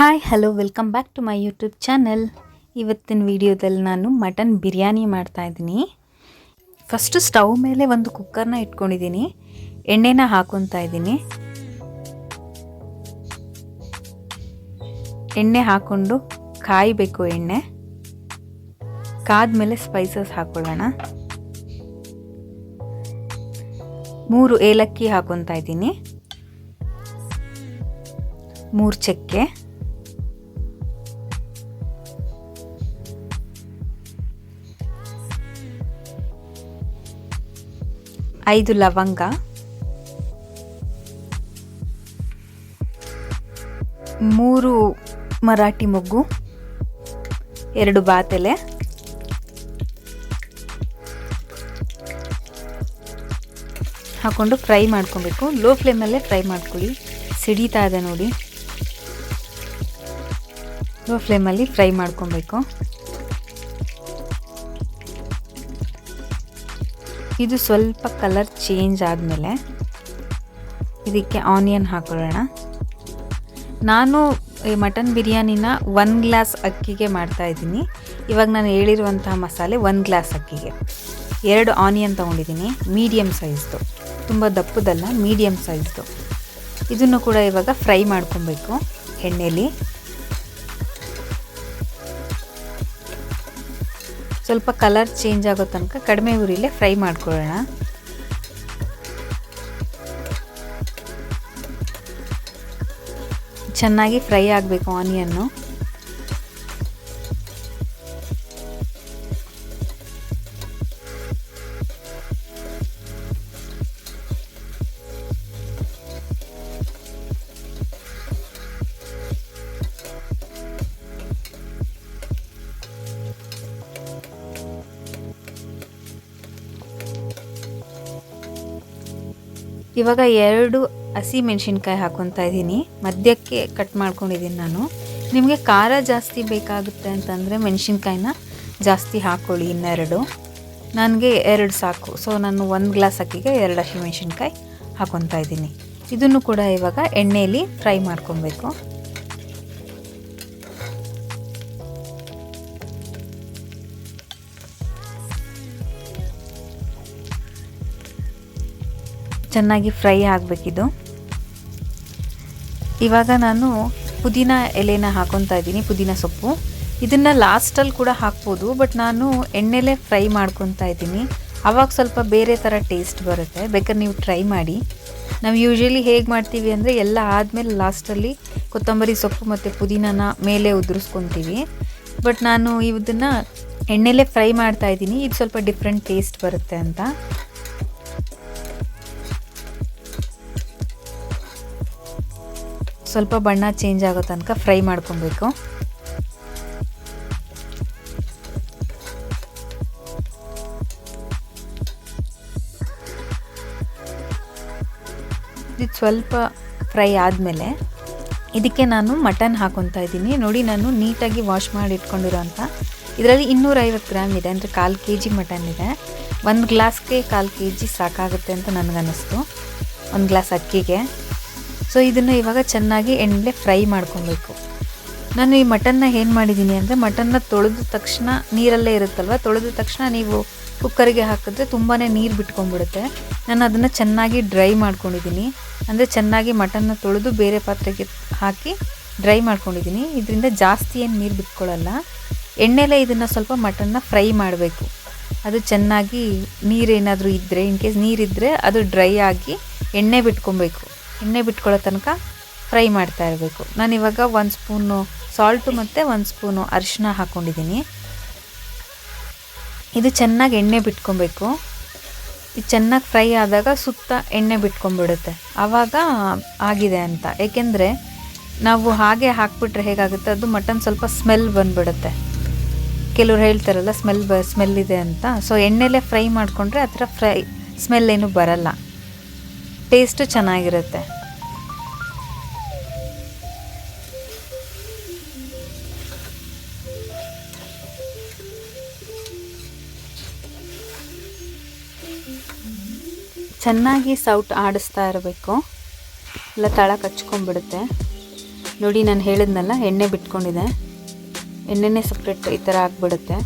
Hi hello welcome back to my YouTube channel. ಇವತ್ತಿನ ವಿಡಿಯೋದಲ್ಲಿ ನಾನು ಮಟನ್ ಬಿರಿಯಾನಿ ಮಾಡ್ತಾಯಿದ್ದೀನಿ. ಫಸ್ಟು ಸ್ಟವ್ ಮೇಲೆ ಒಂದು ಕುಕ್ಕರ್ನ ಇಟ್ಕೊಂಡಿದ್ದೀನಿ. ಎಣ್ಣೆನ ಹಾಕೊತಾ ಇದ್ದೀನಿ. ಎಣ್ಣೆ ಹಾಕ್ಕೊಂಡು ಕಾಯಬೇಕು. ಎಣ್ಣೆ ಕಾದ್ಮೇಲೆ ಸ್ಪೈಸಸ್ ಹಾಕೊಳ್ಳೋಣ. 3 ಏಲಕ್ಕಿ ಹಾಕೊತಾ ಇದ್ದೀನಿ, 3 ಚಕ್ಕೆ, 5 ಲವಂಗ, 3 ಮರಾಠಿ ಮೊಗ್ಗು, 2 ಬಾತೆಲೆ, ಹಾಕೊಂಡು ಫ್ರೈ ಮಾಡ್ಕೊಬೇಕು. ಲೋ ಫ್ಲೇಮಲ್ಲೇ ಫ್ರೈ ಮಾಡ್ಕೊಳ್ಳಿ. ಸಿಡಿತಾ ಇದೆ ನೋಡಿ, ಲೋ ಫ್ಲೇಮಲ್ಲಿ ಫ್ರೈ ಮಾಡ್ಕೊಬೇಕು. ಇದು ಸ್ವಲ್ಪ ಕಲರ್ ಚೇಂಜ್ ಆದಮೇಲೆ ಇದಕ್ಕೆ ಆನಿಯನ್ ಹಾಕೊಳ್ಳೋಣ. ನಾನು ಈ ಮಟನ್ ಬಿರಿಯಾನಿನ 1 ಗ್ಲಾಸ್ ಅಕ್ಕಿಗೆ ಮಾಡ್ತಾಯಿದ್ದೀನಿ. ಇವಾಗ ನಾನು ಹೇಳಿರುವಂತಹ ಮಸಾಲೆ 1 ಗ್ಲಾಸ್ ಅಕ್ಕಿಗೆ 2 ಆನಿಯನ್ ತೊಗೊಂಡಿದ್ದೀನಿ, ಮೀಡಿಯಮ್ ಸೈಜ್ದು, ತುಂಬ ದಪ್ಪದಲ್ಲ, ಮೀಡಿಯಮ್ ಸೈಜ್ದು. ಇದನ್ನು ಕೂಡ ಇವಾಗ ಫ್ರೈ ಮಾಡ್ಕೊಬೇಕು ಎಣ್ಣೆಲಿ. ಸ್ವಲ್ಪ ಕಲರ್ ಚೇಂಜ್ ಆಗೋ ತನಕ ಕಡಿಮೆ ಉರಿಲೇ ಫ್ರೈ ಮಾಡ್ಕೊಳ್ಳೋಣ. ಚೆನ್ನಾಗಿ ಫ್ರೈ ಆಗಬೇಕು ಆನಿಯನ್ನು. ಇವಾಗ 2 ಹಸಿ ಮೆಣಸಿನ್ಕಾಯಿ ಹಾಕೊತಾ ಇದ್ದೀನಿ, ಮಧ್ಯಕ್ಕೆ ಕಟ್ ಮಾಡ್ಕೊಂಡಿದ್ದೀನಿ ನಾನು. ನಿಮಗೆ ಖಾರ ಜಾಸ್ತಿ ಬೇಕಾಗುತ್ತೆ ಅಂತಂದರೆ ಮೆಣಸಿನ್ಕಾಯಿನ ಜಾಸ್ತಿ ಹಾಕ್ಕೊಳ್ಳಿ, ಇನ್ನೆರಡು. ನನಗೆ 2 ಸಾಕು. ಸೊ ನಾನು 1 ಗ್ಲಾಸ್ ಅಕ್ಕಿಗೆ 2 ಹಸಿ ಮೆಣಸಿನ್ಕಾಯಿ ಹಾಕೊತಾ ಇದ್ದೀನಿ. ಇದನ್ನು ಕೂಡ ಇವಾಗ ಎಣ್ಣೆಯಲ್ಲಿ ಫ್ರೈ ಮಾಡ್ಕೊಬೇಕು. ಚೆನ್ನಾಗಿ ಫ್ರೈ ಆಗಬೇಕಿದು. ಇವಾಗ ನಾನು ಪುದೀನ ಎಲೆನ ಹಾಕೊತಾ ಇದ್ದೀನಿ, ಪುದೀನ ಸೊಪ್ಪು. ಇದನ್ನು ಲಾಸ್ಟಲ್ಲಿ ಕೂಡ ಹಾಕ್ಬೋದು, ಬಟ್ ನಾನು ಎಣ್ಣೆಲೇ ಫ್ರೈ ಮಾಡ್ಕೊತಾ ಇದ್ದೀನಿ. ಆವಾಗ ಸ್ವಲ್ಪ ಬೇರೆ ಥರ ಟೇಸ್ಟ್ ಬರುತ್ತೆ. ಬೇಕಾದ್ರೆ ನೀವು ಟ್ರೈ ಮಾಡಿ. ನಾವು ಯೂಶ್ವಲಿ ಹೇಗೆ ಮಾಡ್ತೀವಿ ಅಂದರೆ ಎಲ್ಲ ಆದಮೇಲೆ ಲಾಸ್ಟಲ್ಲಿ ಕೊತ್ತಂಬರಿ ಸೊಪ್ಪು ಮತ್ತು ಪುದೀನನ ಮೇಲೆ ಉದುರಿಸ್ಕೊತೀವಿ. ಬಟ್ ನಾನು ಇದನ್ನು ಎಣ್ಣೆಲೇ ಫ್ರೈ ಮಾಡ್ತಾ ಇದ್ದೀನಿ. ಇದು ಸ್ವಲ್ಪ ಡಿಫ್ರೆಂಟ್ ಟೇಸ್ಟ್ ಬರುತ್ತೆ ಅಂತ. ಸ್ವಲ್ಪ ಬಣ್ಣ ಚೇಂಜ್ ಆಗೋ ತನಕ ಫ್ರೈ ಮಾಡ್ಕೊಬೇಕು. ಇದು ಸ್ವಲ್ಪ ಫ್ರೈ ಆದಮೇಲೆ ಇದಕ್ಕೆ ನಾನು ಮಟನ್ ಹಾಕೊತಾ ಇದ್ದೀನಿ. ನೋಡಿ, ನಾನು ನೀಟಾಗಿ ವಾಶ್ ಮಾಡಿ ಇಟ್ಕೊಂಡಿರೋಂಥ ಇದರಲ್ಲಿ 250 ಗ್ರಾಮ್ ಇದೆ, ಅಂದರೆ 1/4 kg ಮಟನ್ ಇದೆ. 1 ಗ್ಲಾಸ್ಗೆ 1/4 kg ಸಾಕಾಗುತ್ತೆ ಅಂತ ನನಗನ್ನಿಸ್ತು, 1 ಗ್ಲಾಸ್ ಅಕ್ಕಿಗೆ. ಸೊ ಇದನ್ನು ಇವಾಗ ಚೆನ್ನಾಗಿ ಎಣ್ಣೆ ಫ್ರೈ ಮಾಡ್ಕೊಬೇಕು. ನಾನು ಈ ಮಟನ್ನ ಏನು ಮಾಡಿದ್ದೀನಿ ಅಂದರೆ, ಮಟನ್ನ ತೊಳೆದ ತಕ್ಷಣ ನೀರಲ್ಲೇ ಇರುತ್ತಲ್ವ, ತೊಳೆದ ತಕ್ಷಣ ನೀವು ಕುಕ್ಕರಿಗೆ ಹಾಕಿದ್ರೆ ತುಂಬಾ ನೀರು ಬಿಟ್ಕೊಂಡ್ಬಿಡುತ್ತೆ. ನಾನು ಅದನ್ನು ಚೆನ್ನಾಗಿ ಡ್ರೈ ಮಾಡ್ಕೊಂಡಿದ್ದೀನಿ. ಅಂದರೆ ಚೆನ್ನಾಗಿ ಮಟನ್ನ ತೊಳೆದು ಬೇರೆ ಪಾತ್ರೆಗೆ ಹಾಕಿ ಡ್ರೈ ಮಾಡ್ಕೊಂಡಿದ್ದೀನಿ. ಇದರಿಂದ ಜಾಸ್ತಿ ಏನು ನೀರು ಬಿಟ್ಕೊಳ್ಳಲ್ಲ. ಎಣ್ಣೆಲೇ ಇದನ್ನು ಸ್ವಲ್ಪ ಮಟನ್ನ ಫ್ರೈ ಮಾಡಬೇಕು. ಅದು ಚೆನ್ನಾಗಿ ನೀರೇನಾದರೂ ಇದ್ದರೆ, ಇನ್ ಕೇಸ್ ನೀರಿದ್ದರೆ ಅದು ಡ್ರೈ ಆಗಿ ಎಣ್ಣೆ ಬಿಟ್ಕೊಬೇಕು. ಎಣ್ಣೆ ಬಿಟ್ಕೊಳ್ಳೋ ತನಕ ಫ್ರೈ ಮಾಡ್ತಾ ಇರಬೇಕು. ನಾನಿವಾಗ 1 ಸ್ಪೂನು ಸಾಲ್ಟು ಮತ್ತು 1 ಸ್ಪೂನು ಅರಿಶಿನ ಹಾಕ್ಕೊಂಡಿದ್ದೀನಿ. ಇದು ಚೆನ್ನಾಗಿ ಎಣ್ಣೆ ಬಿಟ್ಕೊಬೇಕು. ಇದು ಚೆನ್ನಾಗಿ ಫ್ರೈ ಆದಾಗ ಸುತ್ತ ಎಣ್ಣೆ ಬಿಟ್ಕೊಂಡ್ಬಿಡುತ್ತೆ, ಆವಾಗ ಆಗಿದೆ ಅಂತ. ಏಕೆಂದರೆ ನಾವು ಹಾಗೆ ಹಾಕ್ಬಿಟ್ರೆ ಹೇಗಾಗುತ್ತೆ, ಅದು ಮಟನ್ ಸ್ವಲ್ಪ ಸ್ಮೆಲ್ ಬಂದುಬಿಡುತ್ತೆ. ಕೆಲವ್ರು ಹೇಳ್ತಾರಲ್ಲ ಸ್ಮೆಲ್ ಇದೆ ಅಂತ. ಸೊ ಎಣ್ಣೆಲೇ ಫ್ರೈ ಮಾಡಿಕೊಂಡ್ರೆ ಆ ಥರ ಸ್ಮೆಲ್ ಏನು ಬರಲ್ಲ, ಟೇಸ್ಟು ಚೆನ್ನಾಗಿರುತ್ತೆ. ಚೆನ್ನಾಗಿ ಸೌಟ್ ಆಡಿಸ್ತಾ ಇರಬೇಕು, ಇಲ್ಲ ತಳ ಕಚ್ಕೊಂಡ್ಬಿಡುತ್ತೆ. ನೋಡಿ ನಾನು ಹೇಳಿದ್ನಲ್ಲ, ಎಣ್ಣೆ ಬಿಟ್ಕೊಂಡಿದೆ, ಎಣ್ಣೆನೇ ಸಪ್ರೇಟ್ ಈ ಥರ ಆಗಿಬಿಡುತ್ತೆ.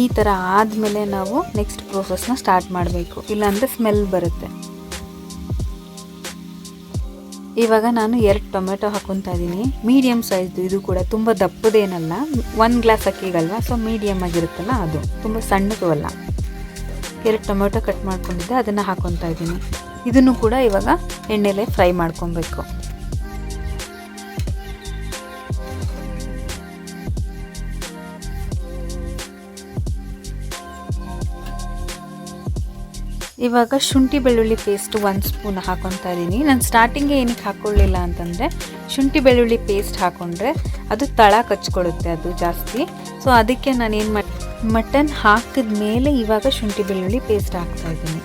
ಈ ಥರ ಆದಮೇಲೆ ನಾವು ನೆಕ್ಸ್ಟ್ ಪ್ರೋಸೆಸ್ನ ಸ್ಟಾರ್ಟ್ ಮಾಡಬೇಕು, ಇಲ್ಲಾಂದರೆ ಸ್ಮೆಲ್ ಬರುತ್ತೆ. ಇವಾಗ ನಾನು 2 ಟೊಮೆಟೊ ಹಾಕ್ಕೊತಾ ಇದ್ದೀನಿ, ಮೀಡಿಯಮ್ ಸೈಜ್ದು. ಇದು ಕೂಡ ತುಂಬ ದಪ್ಪದೇನಲ್ಲ, 1 ಗ್ಲಾಸ್ ಅಕ್ಕಿಗಲ್ವ, ಸೊ ಮೀಡಿಯಮ್ ಆಗಿರುತ್ತಲ್ಲ ಅದು, ತುಂಬ ಸಣ್ಣದು ಅಲ್ಲ. 2 ಟೊಮೆಟೊ ಕಟ್ ಮಾಡ್ಕೊಂಡಿದ್ದೆ, ಅದನ್ನು ಹಾಕ್ಕೊತಾ ಇದ್ದೀನಿ. ಇದನ್ನು ಕೂಡ ಇವಾಗ ಎಣ್ಣೆಲೆ ಫ್ರೈ ಮಾಡ್ಕೊಬೇಕು. ಇವಾಗ ಶುಂಠಿ ಬೆಳ್ಳುಳ್ಳಿ ಪೇಸ್ಟ್ 1 ಸ್ಪೂನ್ ಹಾಕ್ಕೊತಾ ಇದ್ದೀನಿ. ನಾನು ಸ್ಟಾರ್ಟಿಂಗೇ ಏನಕ್ಕೆ ಹಾಕ್ಕೊಳ್ಳಿಲ್ಲ ಅಂತಂದರೆ, ಶುಂಠಿ ಬೆಳ್ಳುಳ್ಳಿ ಪೇಸ್ಟ್ ಹಾಕ್ಕೊಂಡ್ರೆ ಅದು ತಳ ಕಚ್ಕೊಳ್ಳುತ್ತೆ, ಅದು ಜಾಸ್ತಿ. ಸೊ ಅದಕ್ಕೆ ನಾನು ಏನು ಮಾಡಿ, ಮಟನ್ ಹಾಕಿದ ಮೇಲೆ ಇವಾಗ ಶುಂಠಿ ಬೆಳ್ಳುಳ್ಳಿ ಪೇಸ್ಟ್ ಹಾಕ್ತಾಯಿದ್ದೀನಿ.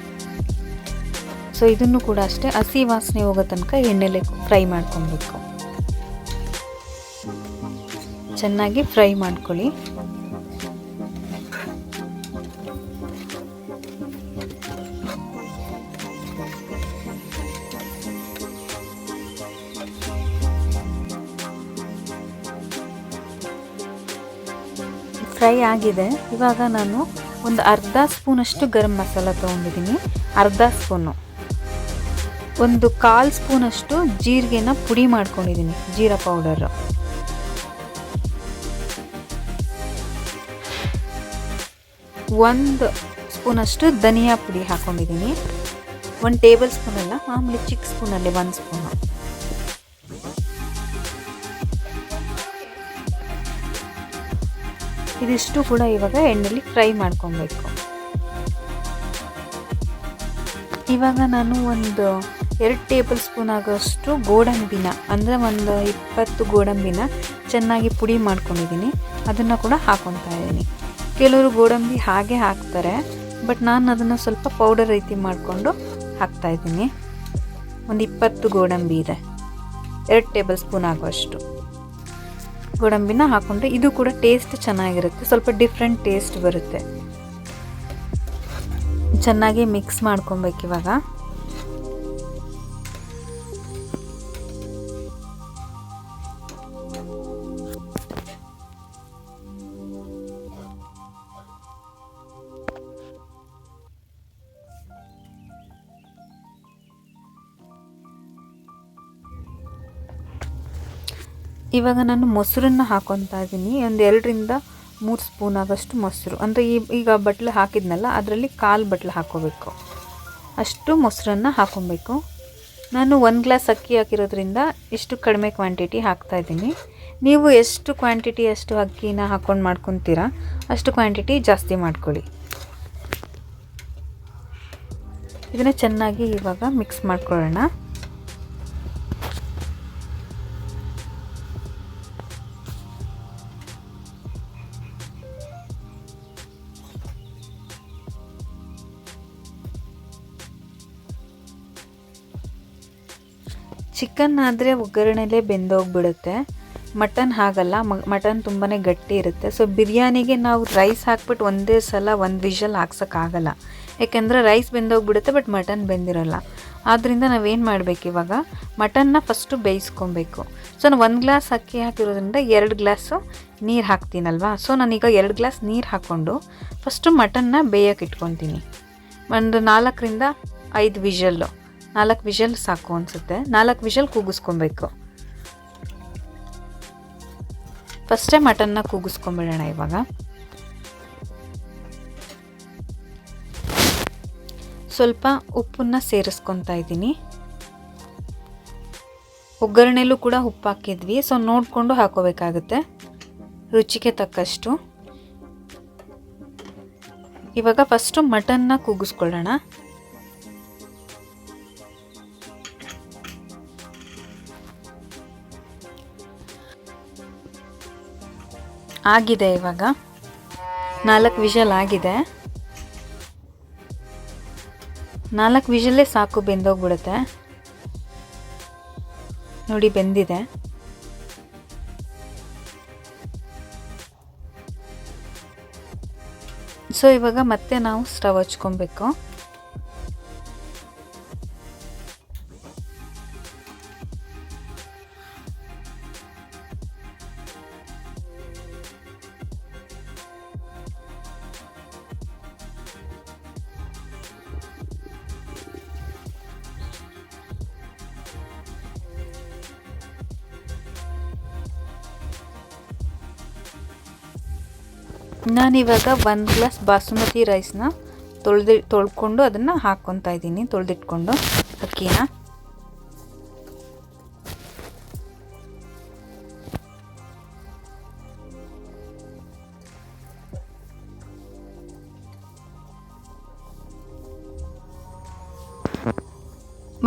ಸೊ ಇದನ್ನು ಕೂಡ ಅಷ್ಟೇ ಹಸಿ ವಾಸನೆ ಹೋಗೋ ತನಕ ಎಣ್ಣೆಲೆ ಫ್ರೈ ಮಾಡ್ಕೊಬೇಕು. ಚೆನ್ನಾಗಿ ಫ್ರೈ ಮಾಡ್ಕೊಳ್ಳಿ. ಫ್ರೈ ಆಗಿದೆ. ಇವಾಗ ನಾನು ಒಂದು ಅರ್ಧ ಸ್ಪೂನಷ್ಟು ಗರಂ ಮಸಾಲ ತೊಗೊಂಡಿದ್ದೀನಿ, ಅರ್ಧ ಸ್ಪೂನು. ಒಂದು 1/4 ಸ್ಪೂನಷ್ಟು ಜೀರಿಗೆನ ಪುಡಿ ಮಾಡ್ಕೊಂಡಿದ್ದೀನಿ, ಜೀರಾ ಪೌಡರು. ಒಂದು ಸ್ಪೂನಷ್ಟು ಧನಿಯಾ ಪುಡಿ ಹಾಕ್ಕೊಂಡಿದ್ದೀನಿ. 1 ಟೇಬಲ್ ಸ್ಪೂನ್ ಅಲ್ಲ, ಮಾಮೂಲಿ ಚಿಕ್ಕ ಸ್ಪೂನಲ್ಲಿ 1 ಸ್ಪೂನು. ಇದಿಷ್ಟು ಕೂಡ ಇವಾಗ ಎಣ್ಣೆಲಿ ಫ್ರೈ ಮಾಡ್ಕೊಬೇಕು. ಇವಾಗ ನಾನು ಒಂದು 2 ಟೇಬಲ್ ಸ್ಪೂನ್ ಆಗೋಷ್ಟು ಗೋಡಂಬಿನ, ಅಂದರೆ ಒಂದು 20 ಗೋಡಂಬಿನ ಚೆನ್ನಾಗಿ ಪುಡಿ ಮಾಡ್ಕೊಂಡಿದ್ದೀನಿ, ಅದನ್ನು ಕೂಡ ಹಾಕ್ಕೊತಾ ಇದ್ದೀನಿ. ಕೆಲವರು ಗೋಡಂಬಿ ಹಾಗೆ ಹಾಕ್ತಾರೆ, ಬಟ್ ನಾನು ಅದನ್ನು ಸ್ವಲ್ಪ ಪೌಡರ್ ರೀತಿ ಮಾಡಿಕೊಂಡು ಹಾಕ್ತಾಯಿದ್ದೀನಿ. ಒಂದು 20 ಗೋಡಂಬಿ ಇದೆ, 2 ಟೇಬಲ್ ಸ್ಪೂನ್ ಆಗೋಷ್ಟು ಗೋಡಂಬಿನ ಹಾಕ್ಕೊಂಡ್ರೆ ಇದು ಕೂಡ ಟೇಸ್ಟ್ ಚೆನ್ನಾಗಿರುತ್ತೆ, ಸ್ವಲ್ಪ ಡಿಫ್ರೆಂಟ್ ಟೇಸ್ಟ್ ಬರುತ್ತೆ. ಚೆನ್ನಾಗಿ ಮಿಕ್ಸ್ ಮಾಡ್ಕೊಬೇಕು. ಇವಾಗ ಇವಾಗ ನಾನು ಮೊಸರನ್ನು ಹಾಕ್ಕೊತಾ ಇದ್ದೀನಿ. ಒಂದು 2ರಿಂದ 3 ಸ್ಪೂನ್ ಆಗೋಷ್ಟು ಮೊಸರು, ಅಂದರೆ ಈಗ ಬಟ್ಲು ಹಾಕಿದ್ನಲ್ಲ ಅದರಲ್ಲಿ 1/4 ಬಟ್ಲು ಹಾಕ್ಕೋಬೇಕು, ಅಷ್ಟು ಮೊಸರನ್ನು ಹಾಕ್ಕೊಬೇಕು. ನಾನು 1 ಗ್ಲಾಸ್ ಅಕ್ಕಿ ಹಾಕಿರೋದ್ರಿಂದ ಇಷ್ಟು ಕಡಿಮೆ ಕ್ವಾಂಟಿಟಿ ಹಾಕ್ತಾಯಿದ್ದೀನಿ. ನೀವು ಎಷ್ಟು ಕ್ವಾಂಟಿಟಿ ಅಷ್ಟು ಅಕ್ಕಿನ ಹಾಕ್ಕೊಂಡು ಮಾಡ್ಕೊತೀರಾ ಅಷ್ಟು ಕ್ವಾಂಟಿಟಿ ಜಾಸ್ತಿ ಮಾಡ್ಕೊಳ್ಳಿ. ಇದನ್ನು ಚೆನ್ನಾಗಿ ಇವಾಗ ಮಿಕ್ಸ್ ಮಾಡ್ಕೊಳ್ಳೋಣ. ಚಿಕನ್ ಆದರೆ ಒಗ್ಗರಣೆಲೇ ಬೆಂದೋಗ್ಬಿಡುತ್ತೆ, ಮಟನ್ ಹಾಗಲ್ಲ, ಮಟನ್ ತುಂಬಾ ಗಟ್ಟಿ ಇರುತ್ತೆ. ಸೊ ಬಿರಿಯಾನಿಗೆ ನಾವು ರೈಸ್ ಹಾಕ್ಬಿಟ್ಟು ಒಂದೇ ಸಲ 1 ವಿಷಲ್ ಹಾಕ್ಸೋಕ್ಕಾಗಲ್ಲ, ಯಾಕೆಂದರೆ ರೈಸ್ ಬೆಂದೋಗ್ಬಿಡುತ್ತೆ, ಬಟ್ ಮಟನ್ ಬೆಂದಿರೋಲ್ಲ. ಆದ್ದರಿಂದ ನಾವೇನು ಮಾಡಬೇಕು, ಇವಾಗ ಮಟನ್ನ ಫಸ್ಟು ಬೇಯಿಸ್ಕೊಬೇಕು. ಸೊ ನಾನು 1 ಗ್ಲಾಸ್ ಅಕ್ಕಿ ಹಾಕಿರೋದ್ರಿಂದ 2 ಗ್ಲಾಸು ನೀರು ಹಾಕ್ತೀನಲ್ವಾ. ಸೊ ನಾನೀಗ 2 ಗ್ಲಾಸ್ ನೀರು ಹಾಕ್ಕೊಂಡು ಫಸ್ಟು ಮಟನ್ನ ಬೇಯಕ್ಕೆ ಇಟ್ಕೊತೀನಿ. ಒಂದು 4ರಿಂದ 5 ವಿಷಲ್ಲು, 4 ವಿಷಲ್ ಸಾಕು ಅನಿಸುತ್ತೆ. 4 ವಿಷಲ್ ಕೂಗಿಸ್ಕೊಬೇಕು. ಫಸ್ಟೇ ಮಟನ್ನ ಕೂಗಿಸ್ಕೊಂಬಿಡೋಣ. ಇವಾಗ ಸ್ವಲ್ಪ ಉಪ್ಪನ್ನು ಸೇರಿಸ್ಕೊತಾ ಇದ್ದೀನಿ. ಒಗ್ಗರಣೆಲೂ ಕೂಡ ಉಪ್ಪು ಹಾಕಿದ್ವಿ, ಸೊ ನೋಡಿಕೊಂಡು ಹಾಕೋಬೇಕಾಗುತ್ತೆ, ರುಚಿಗೆ ತಕ್ಕಷ್ಟು. ಇವಾಗ ಫಸ್ಟು ಮಟನ್ನ ಕೂಗಿಸ್ಕೊಳ್ಳೋಣ. ಆಗಿದೆ, ಇವಾಗ 4 ವಿಷಲ್ ಆಗಿದೆ. 4 ವಿಷಲ್ಲೇ ಸಾಕು, ಬೆಂದೋಗ್ಬಿಡುತ್ತೆ. ನೋಡಿ ಬೆಂದಿದೆ. ಸೊ ಇವಾಗ ಮತ್ತೆ ನಾವು ಸ್ಟವ್ ಹಚ್ಕೊಬೇಕು. ನಾನಿವಾಗ 1 ಗ್ಲಾಸ್ ಬಾಸುಮತಿ ರೈಸ್ನ ತೊಳ್ಕೊಂಡು ಅದನ್ನು ಹಾಕ್ಕೊತಾ ಇದ್ದೀನಿ, ತೊಳೆದಿಟ್ಕೊಂಡು ಅಕ್ಕಿನ.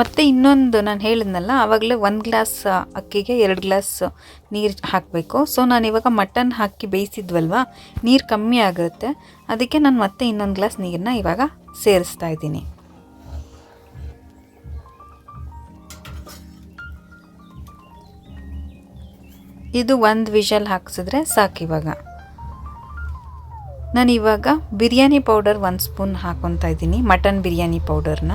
ಮತ್ತು ಇನ್ನೊಂದು ನಾನು ಹೇಳಿದ್ನಲ್ಲ, ಆವಾಗಲೇ 1 ಗ್ಲಾಸ್ ಅಕ್ಕಿಗೆ 2 ಗ್ಲಾಸ್ ನೀರು ಹಾಕಬೇಕು. ಸೊ ನಾನಿವಾಗ ಮಟನ್ ಹಾಕಿ ಬೇಯಿಸಿದ್ವಲ್ವ, ನೀರು ಕಮ್ಮಿ ಆಗುತ್ತೆ, ಅದಕ್ಕೆ ನಾನು ಮತ್ತೆ ಇನ್ನೊಂದು ಗ್ಲಾಸ್ ನೀರನ್ನ ಇವಾಗ ಸೇರಿಸ್ತಾ ಇದ್ದೀನಿ. ಇದು 1 ವಿಷಲ್ ಹಾಕಿಸಿದ್ರೆ ಸಾಕು. ಇವಾಗ ನಾನಿವಾಗ ಬಿರಿಯಾನಿ ಪೌಡರ್ 1 ಸ್ಪೂನ್ ಹಾಕ್ಕೊತಾ ಇದ್ದೀನಿ, ಮಟನ್ ಬಿರಿಯಾನಿ ಪೌಡರ್ನ.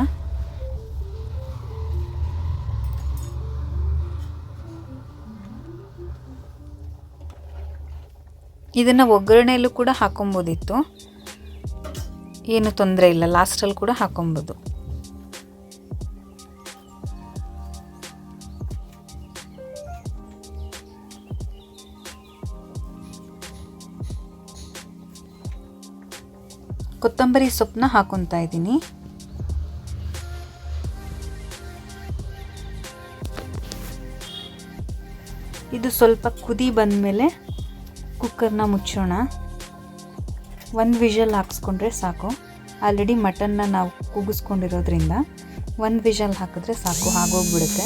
ಇದನ್ನು ಒಗ್ಗರಣೆಯಲ್ಲೂ ಕೂಡ ಹಾಕೊಬೋದಿತ್ತು, ಏನು ತೊಂದರೆ ಇಲ್ಲ, ಲಾಸ್ಟಲ್ಲಿ ಕೂಡ ಹಾಕೊಬೋದು. ಕೊತ್ತಂಬರಿ ಸೊಪ್ಪನ್ನ ಹಾಕೊತಾ ಇದ್ದೀನಿ. ಇದು ಸ್ವಲ್ಪ ಕುದಿ ಬಂದಮೇಲೆ ಕುಕ್ಕರ್ನ ಮುಚ್ಚೋಣ. 1 ವಿಷಲ್ ಹಾಕ್ಸ್ಕೊಂಡ್ರೆ ಸಾಕು. ಆಲ್ರೆಡಿ ಮಟನ್ನ ನಾವು ಕೂಗಿಸ್ಕೊಂಡಿರೋದ್ರಿಂದ 1 ವಿಷಲ್ ಹಾಕಿದ್ರೆ ಸಾಕು, ಆಗೋಗ್ಬಿಡುತ್ತೆ.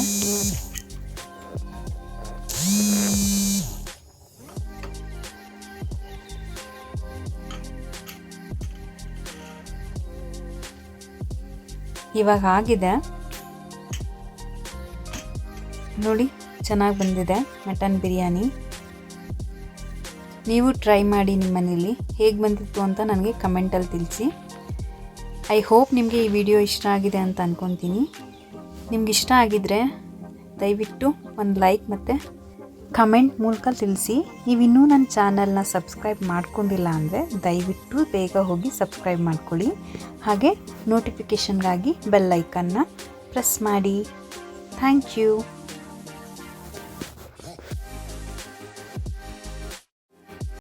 ಇವಾಗ ಆಗಿದೆ ನೋಡಿ, ಚೆನ್ನಾಗಿ ಬಂದಿದೆ ಮಟನ್ ಬಿರಿಯಾನಿ. ನೀವು ಟ್ರೈ ಮಾಡಿ ನಿಮ್ಮ ಮನೇಲಿ, ಹೇಗೆ ಬಂದಿತ್ತು ಅಂತ ನನಗೆ ಕಮೆಂಟಲ್ಲಿ ತಿಳಿಸಿ. ಐ ಹೋಪ್ ನಿಮಗೆ ಈ ವಿಡಿಯೋ ಇಷ್ಟ ಆಗಿದೆ ಅಂತ ಅಂದ್ಕೊತೀನಿ. ನಿಮ್ಗೆ ಇಷ್ಟ ಆಗಿದ್ದರೆ ದಯವಿಟ್ಟು ಒಂದು ಲೈಕ್ ಮತ್ತು ಕಮೆಂಟ್ ಮೂಲಕ ತಿಳಿಸಿ. ನೀವಿನ್ನೂ ನನ್ನ ಚಾನಲ್ನ ಸಬ್ಸ್ಕ್ರೈಬ್ ಮಾಡ್ಕೊಂಡಿಲ್ಲ ಅಂದರೆ ದಯವಿಟ್ಟು ಬೇಗ ಹೋಗಿ ಸಬ್ಸ್ಕ್ರೈಬ್ ಮಾಡ್ಕೊಳ್ಳಿ. ಹಾಗೆ ನೋಟಿಫಿಕೇಷನ್ಗಾಗಿ ಬೆಲ್ ಐಕನ್ನ ಪ್ರೆಸ್ ಮಾಡಿ. Thank you.